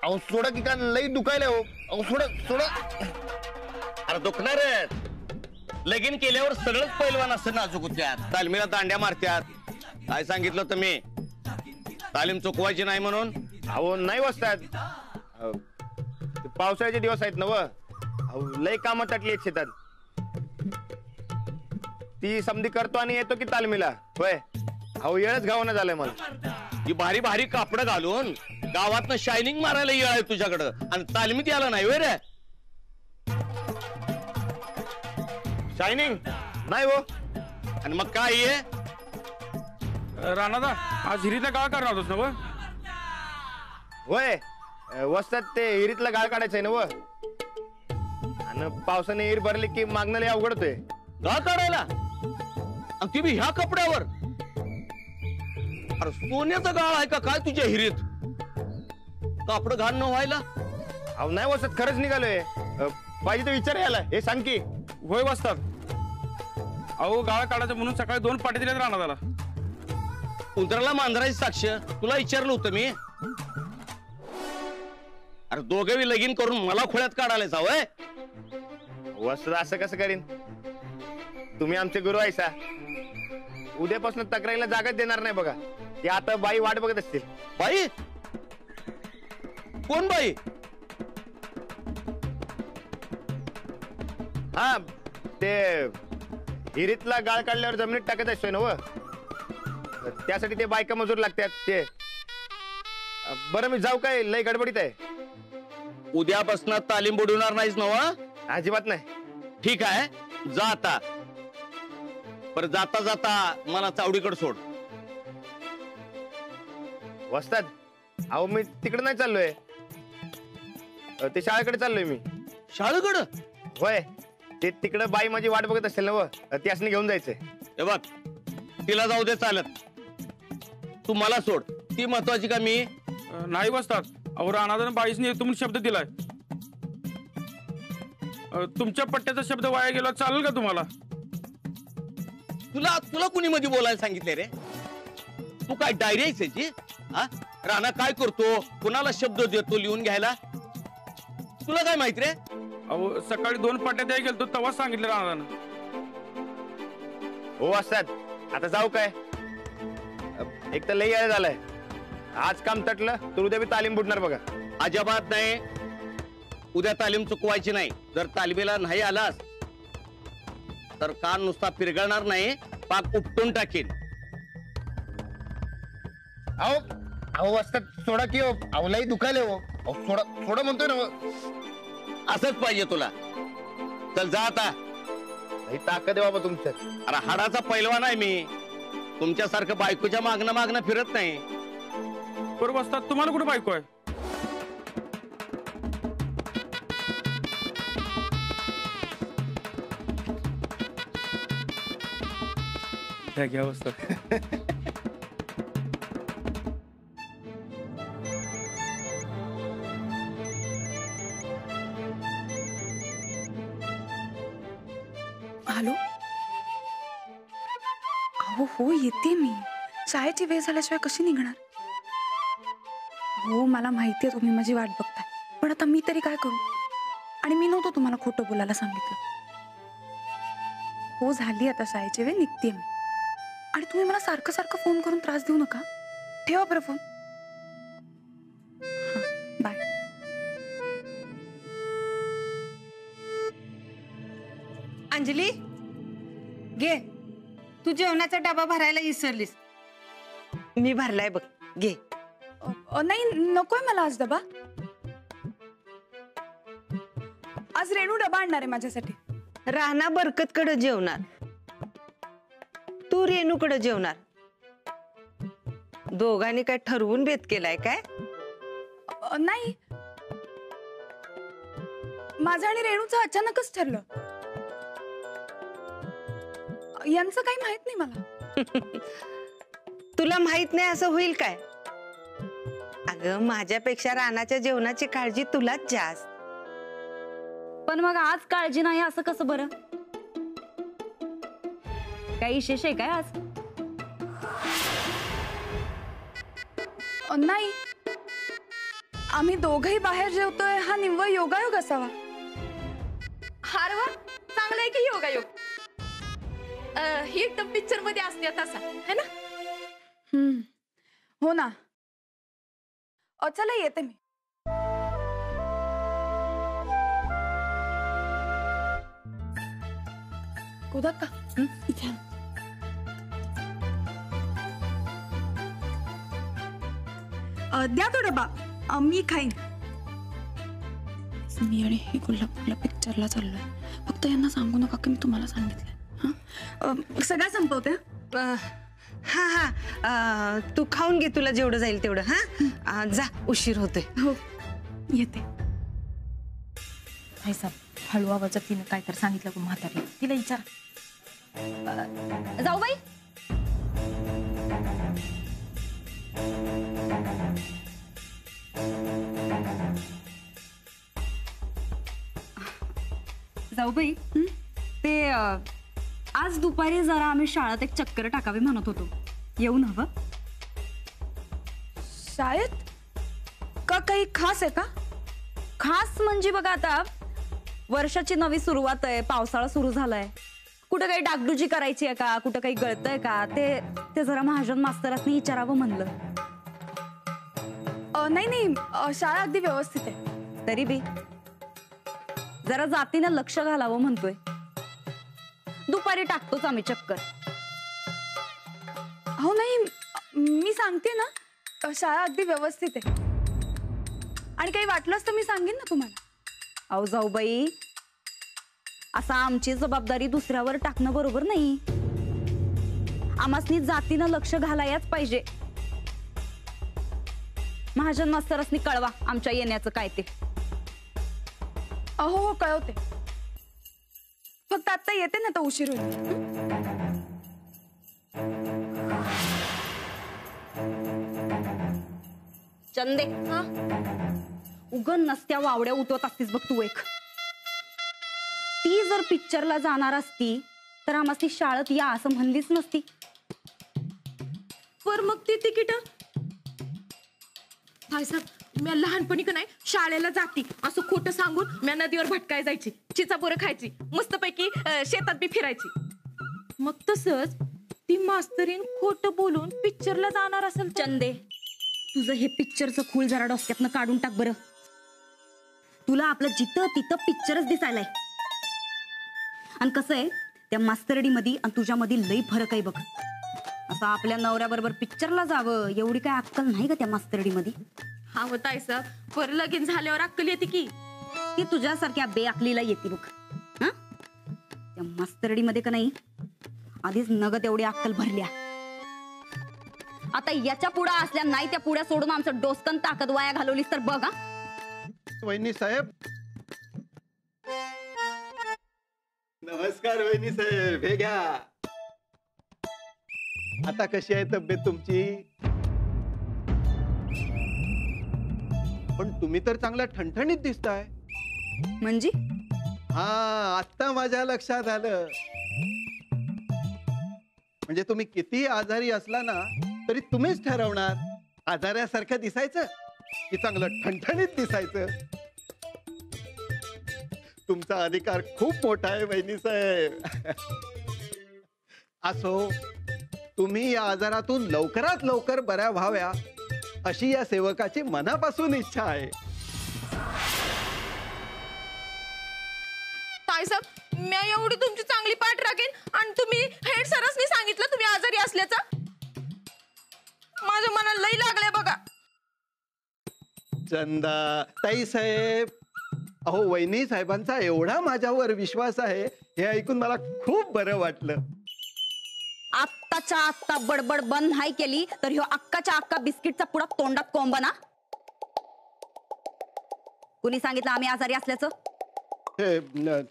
अहो सोडा की का लई दुखायला हो. अहो सोडा सोडा. अरे दुखणार लगीन केल्यावर सगळंच पैलवान असं नाजूक होत्यात. तालमीला दांड्या मारत्यात. काय सांगितलं तुम्ही तालीम चुकवायची नाही म्हणून? अहो नाही वस्ताद, पावसाळ्याचे दिवस आहेत ना व. अहो लई कामं तटली आहेत शेतात. ती समधी करतो आणि येतो की तालमीला होय. अहो येळच गावानं झालंय मला. ही भारी भारी कापड घालून गावातनं शायनिंग मारायला येळ आहे तुझ्याकडं आणि तालमीत याला नाही वे रे. शायनिंग नाही हो. आणि मग काय ये राणादा आज हिरीतला गाळ करणार होतोस ना व? होय वस्तात ते हिरीतला गाळ काढायचंय ना व. आणि पावसाने हिर भरली की मागणं लय अवघड होतोय. गाळ काढायला आणि ती बी ह्या कपड्यावर. अरे सोन्याचा गाळ आहे का काय तुझ्या हिरीत? कापड घाण न व्हायला. अहो नाही वसत खरंच निघालोय. पाहिजे तर विचार यायला हे सांग की. होय वाजतात. अहो गाळ काढायचं म्हणून सकाळी 2 पाटी दिल्यात राणादाला. उंदराला मांजराची साक्ष तुला विचारलं होतं मी. अरे दोघे लगीन करून मला खोळ्यात काढायला जावय. वसत असं कसं करीन? तुम्ही आमचे गुरु आहेसा. उद्यापासून तक्रारीला जागाच देणार नाही बघा. ते आता बाई वाट बघत असतील. बाई कोण बाई? हा ते हिरीतला गाळ काढल्यावर जमिनीत टाकत असतोय ना व. त्यासाठी ते बायका मजूर लागतात ते. बरं मी जाऊ काय लय गडबडीत आहे. उद्यापासून तालीम बुडवणार नाहीस नवा? अजिबात नाही. ठीक आहे जा आता. पर जाता जाता मला चावडीकडे सोड. वस्ताद अहो मी तिकडे नाही चाललोय. ते शाळेकडे चाललोय मी. शाळेकडं? होय ते तिकडे बाई माझी वाट बघत असेल ना व. त्यासनी घेऊन जायचंय. हे बघ तिला जाऊ दे चालत. तू मला सोड. ती महत्वाची का मी? नाही वाजतात. अहो राणादानं बाईसने येतो म्हणून शब्द दिलाय. तुमच्या पट्ट्याचा शब्द वाया गेला चालेल का तुम्हाला? तुला तुला कुणी मध्ये बोलायला सांगितले रे? तू काय डायरी ऐकायची? राणा काय करतो कुणाला शब्द देतो लिहून घ्यायला? तुला काय माहित रे? अहो सकाळी 2 पाट्या द्याय गेलतो तेव्हा सांगितलं राणादानं. हो वस्ताद आता जाऊ काय? एक तर लई वेळ झालाय. आज काम तटलं तर उद्या बी तालीम बुडणार बघा. अजिबात नाही. उद्या तालीम चुकवायची नाही. जर तालमीला नाही आलास तर कान नुसता पिरगळणार नाही पाक उपटून टाकीन. अहो अहो वस्ताद सोडा की हो. अहो लई दुखायले हो. सोडा सोडा म्हणतोय ना. असंच पाहिजे तुला. चल जा आता. लई ताकद आहे बाबा तुमच्यात. अरे हाडाचा पैलवान आहे मी. तुमच्यासारखं बायकोच्या मागणं मागणं फिरत नाही. बरोबर असतात. तुम्हाला कुठे बायको आहे? घ्या वस्तात. हॅलो. अहो हो येते मी. शाळेची वेळ झाल्याशिवाय कशी निघणार? हो मला माहितीये तुम्ही माझी वाट बघताय. पण आता मी तरी काय करू? आणि मी नव्हतं तुम्हाला खोटं बोलायला सांगितलं. हो झाली आता शाळेची वेळ निघते मी. आणि तुम्ही मला सारखं सारखं फोन करून त्रास देऊ नका. ठेवा बरं फोन. बाय. अंजली घे. तू जेवणाचा डबा भरायला विसरलीस. मी भरलाय बघ घे. नाही नकोय मला आज डबा. आज रेणू डबा आणणार आहे माझ्यासाठी. राणा बरकतकडे जेवणार. तू रेणूकडे जेवणार. दोघांनी काय ठरवून बेत केलाय काय? नाही माझं आणि रेणूचं अचानकच ठरलं. यांचं काही माहित नाही मला. तुला माहित नाही असं होईल काय? अगं माझ्यापेक्षा राणाच्या जेवणाची काळजी तुलाच जास्त. पण मग आज काळजी नाही असं कसं बरं? काही विशेष आहे काय आज? नाही आम्ही दोघही बाहेर जेवतोय हा निव्वळ योगायोग असावा. हार वा, चांगलं आहे की योगायोग. ही एकदम पिक्चर मध्ये असते तसा है ना. हो ना. चला येते मी. गोदा का इथे द्या तो डबा. मी खाईन. मी आणि हे कोल्हापूरला पिक्चरला चाललोय. फक्त यांना सांगू नका की मी तुम्हाला सांगितलंय. सगळं संपवते. हा हा तू खाऊन घे, तुला जेवढं जाईल तेवढं. हा जा, उशीर होतोय. हो येते. हाय साहेब, हळू आवाजात तिने काय तर सांगितलं का म्हातारी, तिला विचारा. जाऊ बाई. जाऊ बाई, ते आज दुपारी जरा आम्ही शाळेत एक चक्कर टाकावी म्हणत होतो. येऊन हवं? शाळेत का काही खास आहे का? खास म्हणजे बघा, आता वर्षाची नवी सुरुवात आहे, पावसाळा सुरू झालाय. कुठं काही डागडुजी करायची आहे का, कुठं काही गळतंय का, ते जरा महाजन मास्तरांनी विचारावं म्हणलं. नाही नाही, शाळा अगदी व्यवस्थित आहे. तरी बी जरा जातीनं लक्ष घालावं म्हणतोय. दुपारी टाकतोच आम्ही चक्कर. हो नाही, मी सांगते ना, शाळा अगदी व्यवस्थित आहे. आणि काही वाटलंच तर मी सांगेन ना तुम्हाला. अहो जाऊ बाई, असा आमची जबाबदारी दुसऱ्यावर टाकणं बरोबर नाही. आमासनी जातीनं लक्ष घालायच पाहिजे. महाजन मास्तरांनी कळवा आमच्या येण्याचं काय ते. हो कळवते. फक्त आता येते ना, तर उशीर होईल. चंदे, उगन नसत्या वावड्या उठवत असतीस बघ तू एक. ती जर पिक्चरला जाणार असती तर आम्हाला शाळेत या असं म्हणलीच नसती. पर मग ती तिकीट. हाय साहेब, मी लहानपणी का नाही शाळेला जाती असं खोटं सांगून मी नदीवर भटकाय जायची, चिचापोरं खायची, मस्तपैकी शेतात बी फिरायची. मग तसंच ती मास्तरीन खोटं बोलून पिक्चरला जाणार असेल. चंदे, तुझं हे पिक्चरचं खूळ जरा डोक्यातनं काढून टाक बरं. तुला आपलं जिथं तिथं पिक्चरच दिसायलाय. आणि कसं आहे, त्या मास्तरडी मध्ये आणि तुझ्यामध्ये लई फरक आहे बघ. असं आपल्या नवऱ्याबरोबर पिक्चरला जावं एवढी काय अक्कल नाही का त्या मास्तरडी मध्ये. हा होता साहेब, पर लगीन झाल्यावर अक्कल येते की. ती तुझ्यासारख्या बेअक्लीला येते बघ. हा, त्या मास्तरडी मध्ये का नाही आधीच नगद एवढी अक्कल भरल्या. आता याच्या पुढा असल्या नाही त्या पुढ्या सोडून आमचं डोसकन ताकद वाया घालवलीस तर बघ. वहिनी साहेब, नमस्कार. वहिनी साहेब, हे घ्या. आता कशी आहे तब्येत तुमची? पण तुम्ही तर चांगला ठणठणीत दिसताय. म्हणजे हा, आता माझ्या लक्षात आलं. म्हणजे तुम्ही किती आजारी असला ना तरी तुम्हीच ठरवणार आजारासारखं दिसायचं की चांगलं ठणठणीत दिसायचं. तुमचा अधिकार खूप मोठा आहे वहिनी साहेब. असो, तुम्ही या आजारातून लवकरात लवकर बऱ्या व्हाव्या अशी या सेवकाची मनापासून इच्छा आहे. साहेब, मी एवढी तुमची चांगली पाठ राखेन आणि तुम्ही हेड सरसनी सांगितलं तुम्ही आजारी असल्याचं. माझ्या मनाला लई लागलंय बघा. चंदा ताई साहेब, अहो वहिनी साहेबांचा एवढा माझ्यावर विश्वास आहे हे ऐकून मला खूप बरं वाटलं. आत्ताच्या आत्ता बडबड बंद नाही केली तर ह्यो अक्काच्या अक्का बिस्किटचा पुडा तोंडात कोंबना. कुणी सांगितलं आम्ही आजारी असल्याचं?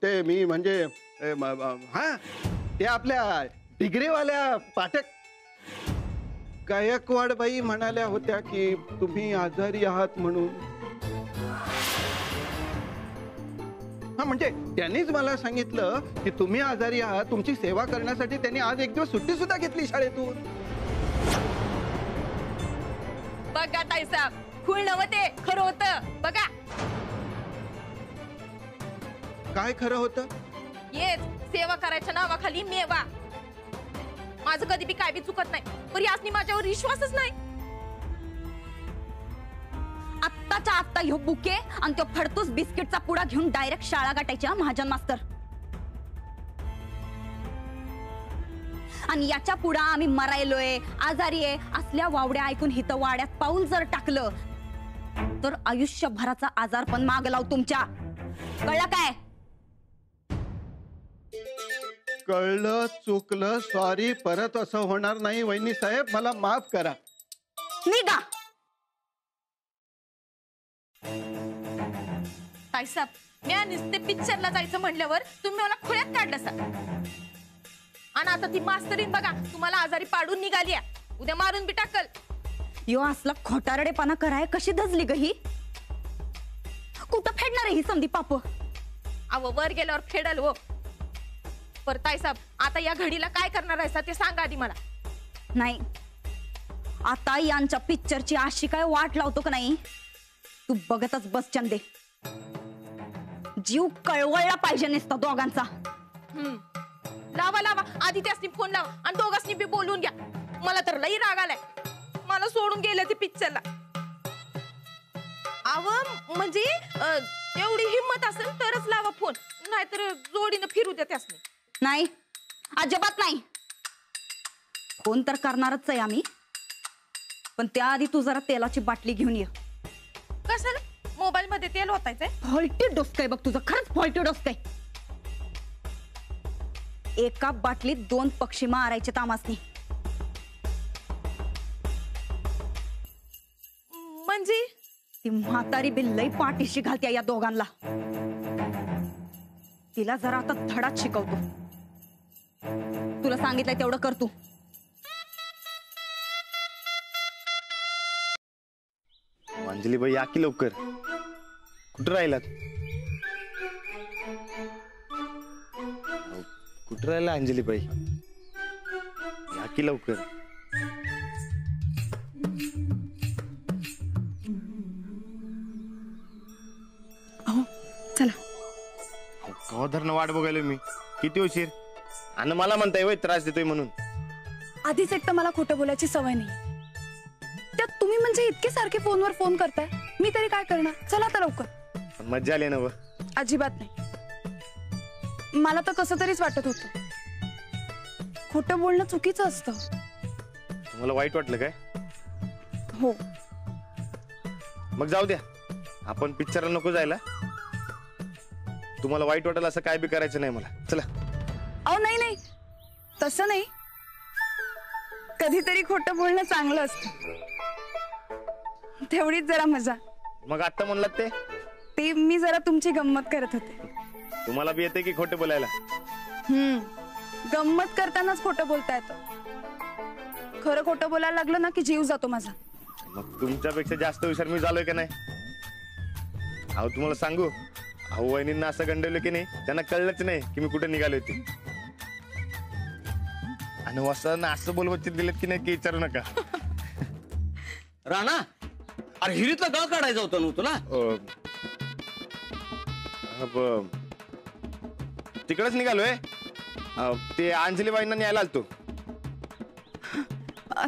ते मी म्हणजे हा, ते आपल्या डिग्रीवाल्या पाठक गायकवाड बाई म्हणाल्या होत्या की तुम्ही आजारी आहात म्हणून. हा, म्हणजे त्यांनीच मला सांगितलं की तुम्ही आजारी आहात. तुमची सेवा करण्यासाठी त्यांनी आज एक दिवस सुट्टी सुद्धा घेतली शाळेतून. बघा ताईसाहेब खूळ नव्हते खरं होतं बघा. काय खरं होतं? येच सेवा करायच्या नावाखाली मेवा. माझं कधी बी काय बी चुकत नाही, पण यासनी माझ्यावर विश्वासच नाही. आत्ताच्या आत्ता ह्यो बुके आणि तो फडतूस बिस्किटचा पुडा घेऊन डायरेक्ट शाळा गाठायच्या महाजन मास्तर. आणि याच्या पुढं आम्ही मरायलोय, आजारी आहे असल्या वावड्या ऐकून हिथं वाड्यात पाऊल जर टाकलं तर आयुष्यभराचा आजार पण माग लाव तुमच्या. कळलं काय? कळलं, चुकलं, सॉरी. परत असं होणार नाही. वहिनी साहेब मला माफ करा. निघा. ताईसाहेब मी नुसते पिक्चरला जायचं म्हणल्यावर तुम्ही मला खुळ्यात काढलं सर. आणि आता ती मास्तरीन बघा तुम्हाला आजारी पाडून निघाली, उद्या मारून बी टाकल. यो असला खोटारडेपणा कराय कशी धजली ग ही? कुठं फेडणार आहे ही संधी पाप? अव वर गेल्यावर फेडल हो. पर ताईसाहेब आता या घडीला काय करणार आहे ते सांगा आधी मला. नाही, आता यांच्या पिक्चरची अशी काय वाट लावतो का नाही तू बघतच बस चंदे. जीव कळवळला पाहिजे नसता दोघांचा. लावा लावा आधी त्यासनी फोन लावा आणि दोघांनी बी बोलून घ्या. मला तर लई राग आलाय. मला सोडून गेले ते पिक्चरला. अव म्हणजे एवढी हिंमत असेल तरच लावा फोन, नाहीतर जोडीनं फिरू द्या त्यासनी. नाही, अजिबात नाही. फोन तर करणारच आहे आम्ही, पण त्याआधी तू जरा तेलाची बाटली घेऊन ये. कसं मोबाईल मध्ये तेल होतायचंय? फॉल्टी डोसकय बघ तुझं, खरंच फॉल्टी डोसकय. एका बाटलीत 2 पक्षी मारायचे तामासनी. म्हणजे ती म्हातारी बी लई पाठीशी घालते या दोघांना. तिला जरा आता धडाच शिकवतो. तुला सांगितलंय तेवढं कर तू. अंजली बाई या की लवकर. कुठं राहिलात? कुठं राहिला अंजली बाई? या की लवकर. चला. कवा धरणं वाट बघायला मी किती उशीर. आणि मला म्हणताय वय त्रास देतोय म्हणून. आधीच एक तर मला खोटं बोलायची सवय नाही. त्यात तुम्ही म्हणजे इतके सारखे फोनवर फोन करताय, मी तरी काय करणार. चला तर लवकर. मज्जा आली ना व? अजिबात नाही. मला तर कसं तरीच वाटत होतं. खोटं बोलणं चुकीचं असतं. तुम्हाला वाईट वाटलं काय? हो. मग जाऊ द्या, आपण पिक्चरला नको जायला. तुम्हाला वाईट वाटेल असं काय बी करायचं नाही मला. चला. अहो नाही नाही, तसं नाही. कधीतरी खोटं बोलणं चांगलं असतं. तेवढीच जरा मजा. मग आता म्हणलात ते मी जरा तुमची गंमत करत होते. तुम्हाला बी येते की खोटं बोलायला? गंमत करतानाच खोटं बोलता येतं. खरं खोटं बोलायला लागलं ना की जीव जातो माझा. मग तुमच्यापेक्षा जास्त हुशार मी झालोय का नाही? अहो तुम्हाला सांगू, अहो वहिनींना असं गंडवलं की नाही, त्यांना कळलंच नाही की मी कुठे निघालो होते. आणि असं बोलवत दिलेत की नाही की विचारू नका. राणा, अरे हिरीतला गाळ काढायचा होता ना तुला? तिकडच निघालोय. ते अंजलीबाईंना न्यायला आलतो.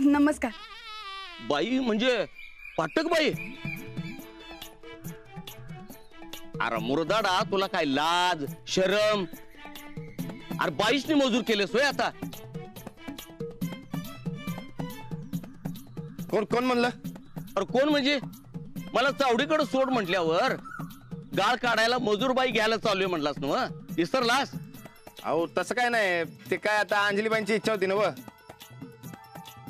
नमस्कार. बाई म्हणजे पाटक बाई? अरे मुरदाडा, तुला काय लाज शरम? अरे बाईशने मजूर केलेस होय आता? कोण कोण म्हणलं? अरे कोण म्हणजे मला चावडीकडे सोड म्हटल्यावर गाळ काढायला मजूर बाई घ्यायला चालूय म्हणलास ना? विसरलास? अहो तसं काय नाही. ते काय आता अंजलीबाईंची इच्छा होती ना व.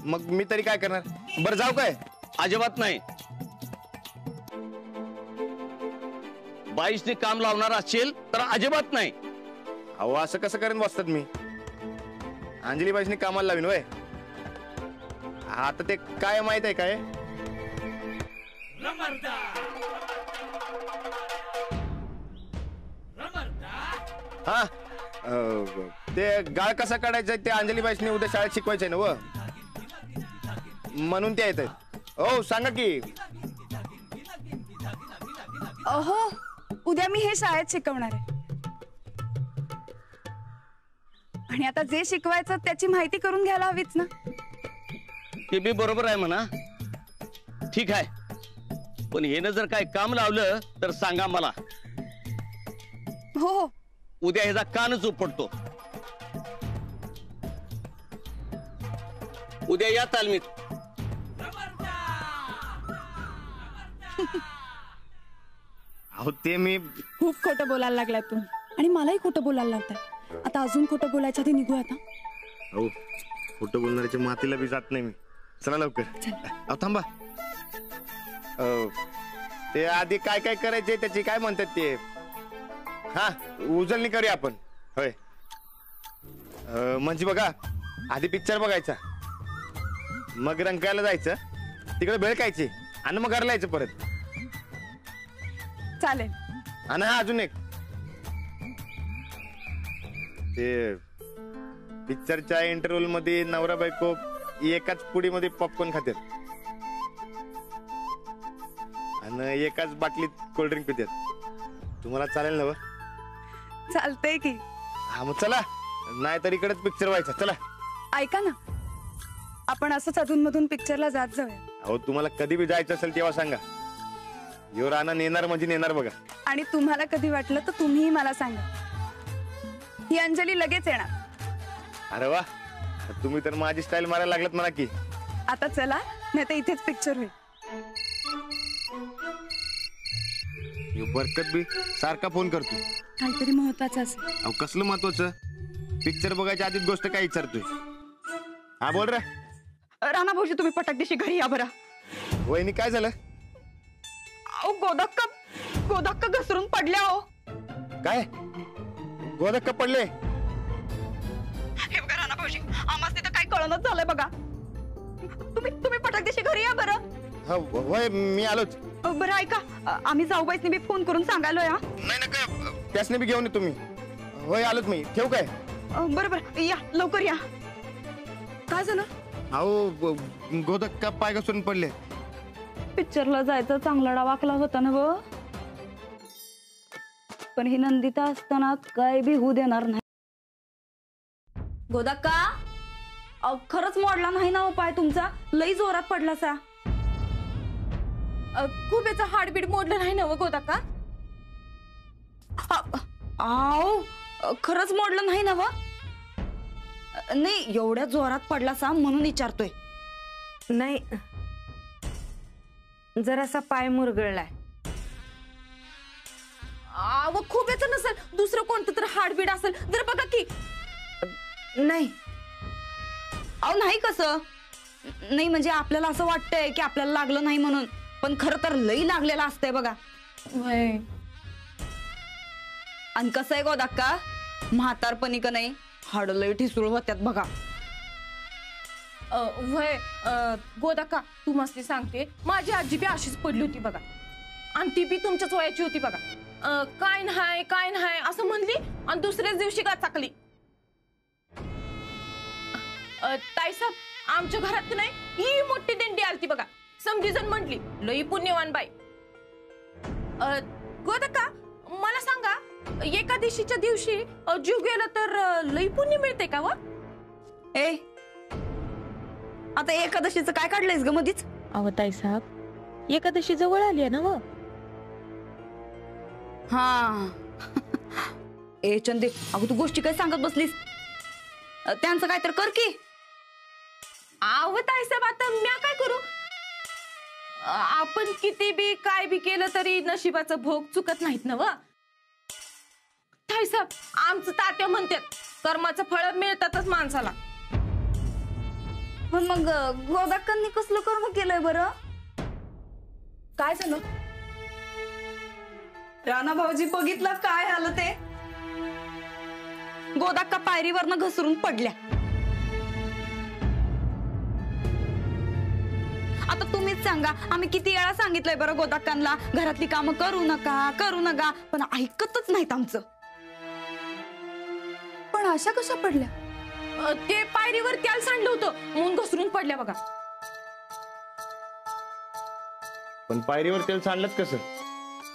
मग मी तरी काय करणार. बरं जाऊ काय? अजिबात नाही. बाईशने काम लावणार असेल तर अजिबात नाही. अहो असं कसं करेन बसतात मी? अंजलीबाईंनी कामाला लावीन वय. आता ते काय माहित आहे काय? हा ते गाळ कसा काढायचा ते अंजलीबाईंनी उद्या शाळेत शिकवायचंय ना व. म्हणून ते येत. हो सांगा की. हो, उद्या मी हे शाळेत शिकवणार आहे. आणि आता जे शिकवायचं त्याची माहिती करून घ्यायला हवीच ना. ते बी बरोबर आहे म्हणा. ठीक आहे, पण हेनं जर काय काम लावलं तर सांगा मला. हो हो, उद्या ह्याचा कानच उपटतो. उद्या या तालमीत. अहो ते मी खूप खोटं बोलायला लागलाय तुम्ही आणि मलाही खोटं बोलायला लावताय. आता अजून खोटं बोलायच्या आधी निघूया आता. अहो खोटं बोलणाऱ्याच्या मातीला बी जात नाही मी. चला लवकर. अहो थांबा. ते आधी काय काय करायचे त्याची काय म्हणतात ते. हा, उजळणी करूया आपण. होय, म्हणजे बघा, आधी पिक्चर बघायचा, मग रंकायला जायचं, तिकडे भेळकायची आणि मग घरला यायचं परत. चालेल. आणि हा अजून एक, ते पिक्चरच्या इंटरव्हल मध्ये नवरा बायको एकाच पुडीमध्ये पॉपकॉर्न खातात आणि एकाच बाटलीत कोल्ड्रिंक पितात. तुम्हाला चालेल ना? चालतंय की. हा मग चला, नाही तर इकडेच पिक्चर व्हायचा. चला. ऐका ना, आपण असंच अधून मधून पिक्चरला जात जाऊया. अहो तुम्हाला कधी बी जायचं असेल तेव्हा सांगा. यो राणा नेणार म्हणजे नेणार बघा. आणि तुम्हाला कधी वाटलं तर तुम्हीही मला सांगा. ही अंजली लगेच येणार. अरे वा, तुम्ही तर माझी स्टाईल मारायला लागलात म्हणा की. आता चला, नाही तर इथेच पिक्चर होईल. यो बरकत बी सारखा फोन करतो. काहीतरी महत्वाचं असेल. अहो कसलं महत्वाचं? पिक्चर बघायच्या आधीच गोष्ट काय विचारतोय. हा बोल रे. राणा भाऊजी, तुम्ही पटक दिशी घरी या बरं. वहिनी काय झालं? अहो गोदाक्का घसरून पडल्या. हो काय गोदक्का पडले? हे बघा राणा भाऊजी, आम्हाला तिथं काय कळणच झालंय बघा. तुम्ही पटक दिशी घरी या बरं. होय, मी आलोच. बरं ऐका, आम्ही जाऊबाईसनी बी फोन करून सांगायलो या. नाही नका, त्यासने बी घेऊन ये तुम्ही. होय आलोच मी. ठेवू काय? बरोबर, या लवकर या. काय झालं? अहो गोदक्का पाय घसरून पडले. पिक्चरला जायचा चांगला डाव आखला होता ना व, पण ही नंदिता असताना काय बी होऊ देणार नाही. गोदाक्का, खरंच मोडला नाही ना उपाय तुमचा? लई जोरात पडला सा. खूप याचा हाडबीड मोडलं नाही ना व गोदाक्का? आओ, खरंच मोडलं नाही ना व? नाही, एवढ्या जोरात पडला सा म्हणून विचारतोय. नाही, जरासा पाय मुरगळलाय. अहो खूप याचं नसेल, दुसरं कोणतं तर हाडबीड असेल. जर बघा की. नाही. अहो नाही, कसं नाही म्हणजे आपल्याला असं वाटतंय की आपल्याला लागलं नाही म्हणून, पण खरं तर लई लागलेलं असतंय बघा. आणि कसं आहे गोदाक्का, म्हातारपणी का नाही हाड लई ठिसूळ होत्यात बघा. वय गोदाक्का, तू मस्ती सांगते, माझी आजी बी अशीच पडली होती बघा. आणि ती बी तुमच्याच वयाची होती बघा. काय नाही असं म्हणली आणि दुसऱ्याच दिवशी का चाकली. ताईसाहेब, आमच्या घरात नाही ही मोठी दिंडी आलती बघा. समजी जण म्हटली लई पुण्यवान बाई. गोदाक्का, मला सांगा, एकादशीच्या दिवशी जीव गेला तर लई पुण्य मिळते का व? ए, आता एकादशीचं काय काढलंयस ग मधीच? अहो ताईसाहेब, एकादशी जवळ आली आहे ना व. हा. ए चंदे, अगं तू गोष्टी काय सांगत बसलीस? त्यांचं काय तर कर की. अहो ताईसाहेब, आता मी काय करू? आपण किती बी काय बी केलं तरी नशिबाचं भोग चुकत नाहीत ना व. ताईसाहेब, आमचं तात्या म्हणतात कर्माचं फळ मिळतातच माणसाला. पण मग गोदाक्कांनी कसलं कर्म केलंय बरं? काय झालं? राणा भाऊजी, बघितलं काय झालं ते? गोदाक्का पायरीवरनं घसरून पडल्या. आता तुम्हीच सांगा, आम्ही किती वेळा सांगितलंय बरं गोदाक्कांना घरातली कामं करू नका, पण ऐकतच नाहीत आमचं. पण अशा कशा पडल्या? ते पायरीवर त्याला सांडलं होतं म्हणून घसरून पडल्या बघा. पण पायरीवर तेल सांडलंच कसं?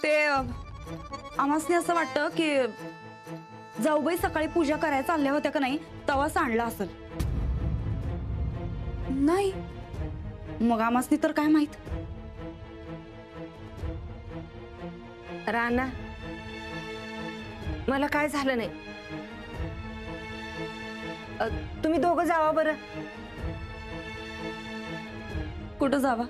ते आम्हासनी असं वाटतं की जाऊबाई सकाळी पूजा करायला चालल्या होत्या का नाही तवा सांडला असेल. नाही. मग आम्हासनी तर काय माहित. राणा मला काय झालं नाही. तुम्ही दोघं जावा बरं. कुठं जावा?